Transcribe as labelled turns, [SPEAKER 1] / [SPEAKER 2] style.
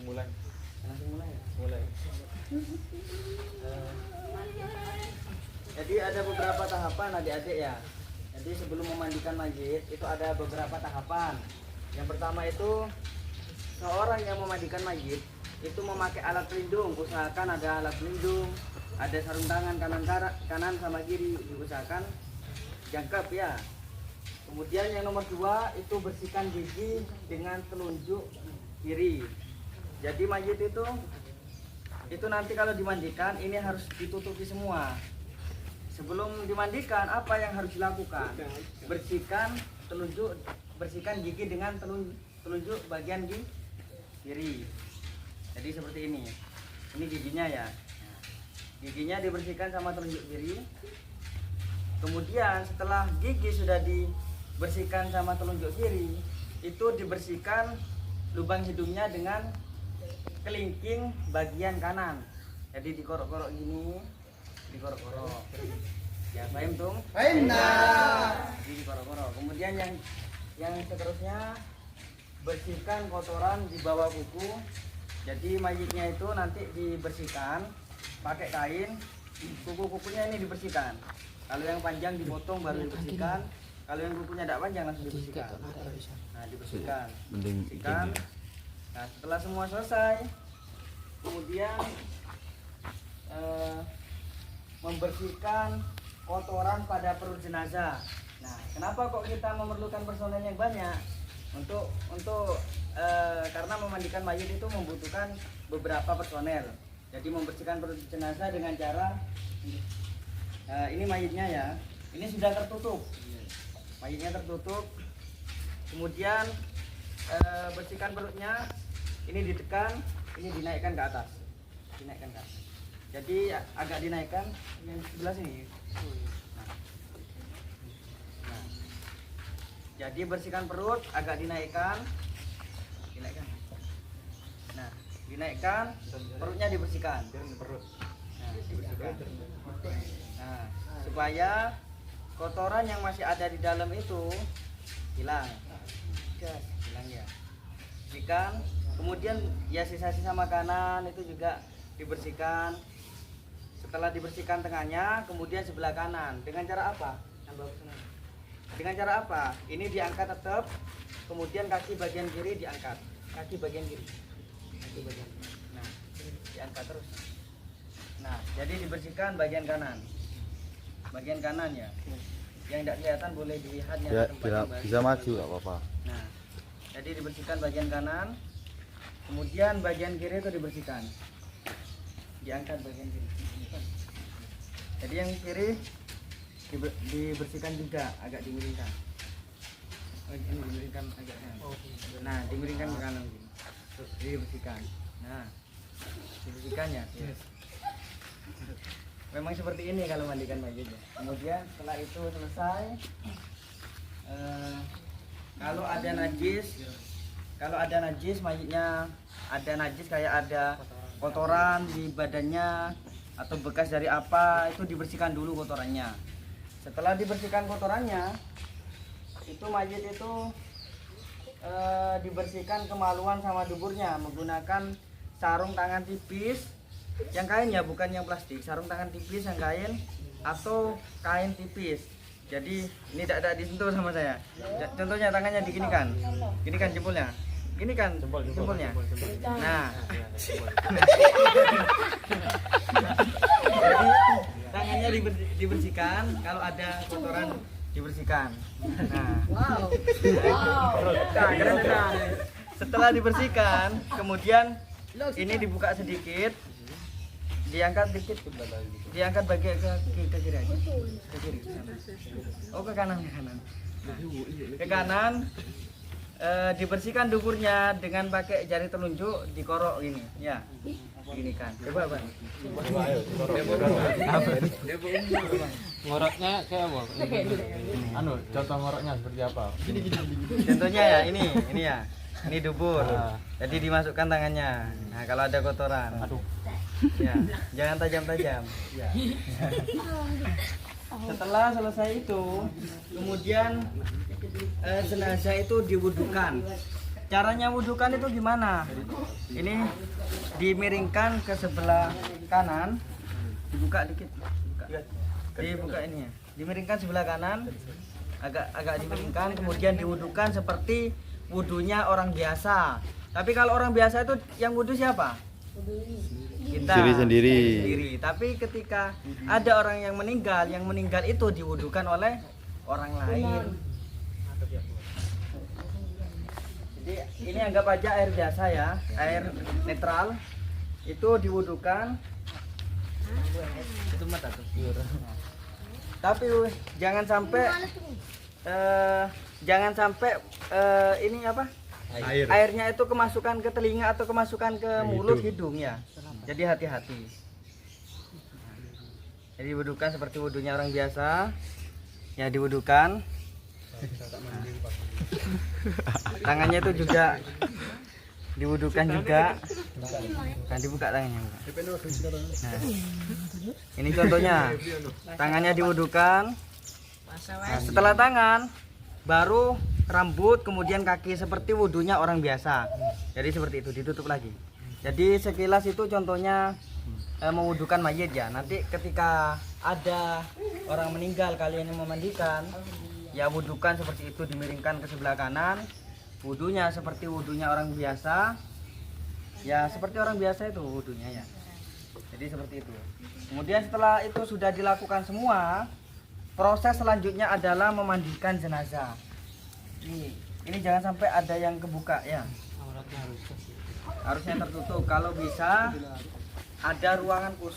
[SPEAKER 1] Langsung mulai.
[SPEAKER 2] Mulai. Jadi ada beberapa tahapan adik-adik ya. Jadi sebelum memandikan mayit itu ada beberapa tahapan. Yang pertama itu seorang yang memandikan mayit itu memakai alat pelindung. Usahakan ada alat pelindung, ada sarung tangan kanan sama kiri, diusahakan jangkep ya. Kemudian yang nomor 2 itu bersihkan gigi dengan telunjuk kiri. Jadi mayit itu nanti kalau dimandikan ini harus ditutupi semua. Sebelum dimandikan apa yang harus dilakukan? Bersihkan gigi dengan telunjuk bagian kiri. Jadi seperti ini. Ini giginya ya. Giginya dibersihkan sama telunjuk kiri. Kemudian setelah gigi sudah dibersihkan sama telunjuk kiri, itu dibersihkan lubang hidungnya dengan kelingking bagian kanan. Jadi dikorok-korok gini, dikorok-korok. Ya, paham tung?
[SPEAKER 3] Paham.
[SPEAKER 2] Jadi dikorok-korok. Kemudian yang seterusnya bersihkan kotoran di bawah kuku. Jadi mayitnya itu nanti dibersihkan pakai kain. Kuku-kukunya ini dibersihkan. Kalau yang panjang dipotong baru dibersihkan. Kalau yang kukunya tidak panjang langsung dibersihkan. Nah, dibersihkan. Dibersihkan. Nah, setelah semua selesai, kemudian membersihkan kotoran pada perut jenazah. Nah, kenapa kok kita memerlukan personel yang banyak? Karena memandikan mayit itu membutuhkan beberapa personel. Jadi membersihkan perut jenazah dengan cara ini mayitnya ya. Ini sudah tertutup. Mayitnya tertutup. Kemudian bersihkan perutnya. Ini ditekan, ini dinaikkan ke atas. Dinaikkan ke atas. Jadi agak dinaikkan yang sebelah sini. Nah. Jadi bersihkan perut, agak dinaikkan. Nah, dinaikkan, perutnya dibersihkan. Nah, dibersihkan. Nah, supaya kotoran yang masih ada di dalam itu hilang. Hilang ya. Bersihkan. Kemudian ya sisa-sisa makanan itu juga dibersihkan. Setelah dibersihkan tengahnya, kemudian sebelah kanan. Dengan cara apa? Dengan cara apa? Ini diangkat tetap. Kemudian kaki bagian kiri diangkat. Kaki bagian kiri. Nah, diangkat terus. Nah, jadi dibersihkan bagian kanan. Bagian kanan ya. Yang tidak kelihatan boleh dilihatnya
[SPEAKER 1] Ya,
[SPEAKER 2] tempat
[SPEAKER 1] bisa maju nggak apa-apa.
[SPEAKER 2] Nah, jadi dibersihkan bagian kanan. Kemudian bagian kiri itu dibersihkan. Diangkat bagian kiri. Jadi yang kiri dibersihkan juga, agak dimiringkan. Ini dimiringkan agak kanan. Nah, dimiringkan ke kanan gini. Terus dibersihkan. Nah, dibersihkan ya. Memang seperti ini kalau mandikan mayit ya. Kemudian setelah itu selesai, kalau ada najis mayitnya ada najis kayak ada kotoran di badannya atau bekas dari apa, itu dibersihkan dulu kotorannya. Setelah dibersihkan kotorannya, itu mayit itu dibersihkan kemaluan sama duburnya menggunakan sarung tangan tipis yang kain ya, bukan yang plastik. Sarung tangan tipis yang kain atau kain tipis. Jadi ini tidak disentuh sama saya. Contohnya tangannya diginikan, ginikan jempolnya, ginikan jempolnya. Nah, jadi tangannya dibersihkan, kalau ada kotoran dibersihkan. Nah, setelah dibersihkan, kemudian ini dibuka sedikit, diangkat dikit, diangkat bagian ke kiri aja, ke kiri. Oh, ke kanan, ke kanan. Dibersihkan duburnya dengan pakai jari telunjuk, dikorok gini, ya, gini kan. Coba bang.
[SPEAKER 1] Ngoroknya kayak apa? Contoh ngoroknya seperti apa?
[SPEAKER 2] Contohnya ya ini ya, ini dubur. Jadi dimasukkan tangannya. Nah, kalau ada kotoran. Ya, jangan tajam-tajam. Ya. Setelah selesai itu, kemudian jenazah itu diwudukan. Caranya wudukan itu gimana? Ini dimiringkan ke sebelah kanan, dibuka dikit, dibuka ini ya. Dimiringkan sebelah kanan, agak dimiringkan, kemudian diwudukan seperti wudunya orang biasa. Tapi kalau orang biasa itu yang wudu siapa? Kita sendiri. Tapi ketika ada orang yang meninggal itu diwudukan oleh orang lain. Jadi ini anggap aja air biasa ya, air netral itu diwudukan. Itu mata tuh. Tapi jangan sampai ini apa? Airnya itu kemasukan ke telinga atau kemasukan ke mulut hidung ya. Jadi hati-hati. Jadi wudukan seperti wudunya orang biasa. Ya diwudukan. Tangannya itu juga diwudukan juga. Kan dibuka tangannya. Nah, ini contohnya. Tangannya diwudukan. Nah, setelah tangan baru rambut kemudian kaki seperti wudunya orang biasa. Jadi seperti itu ditutup lagi. Jadi sekilas itu contohnya mewudukan mayit ya. Nanti ketika ada orang meninggal kalian yang memandikan, ya wudukan seperti itu, dimiringkan ke sebelah kanan. Wudunya seperti wudunya orang biasa. Ya seperti orang biasa itu wudunya ya. Jadi seperti itu. Kemudian setelah itu sudah dilakukan semua, proses selanjutnya adalah memandikan jenazah. Ini jangan sampai ada yang kebuka ya. Harusnya tertutup. Kalau bisa ada ruangan khusus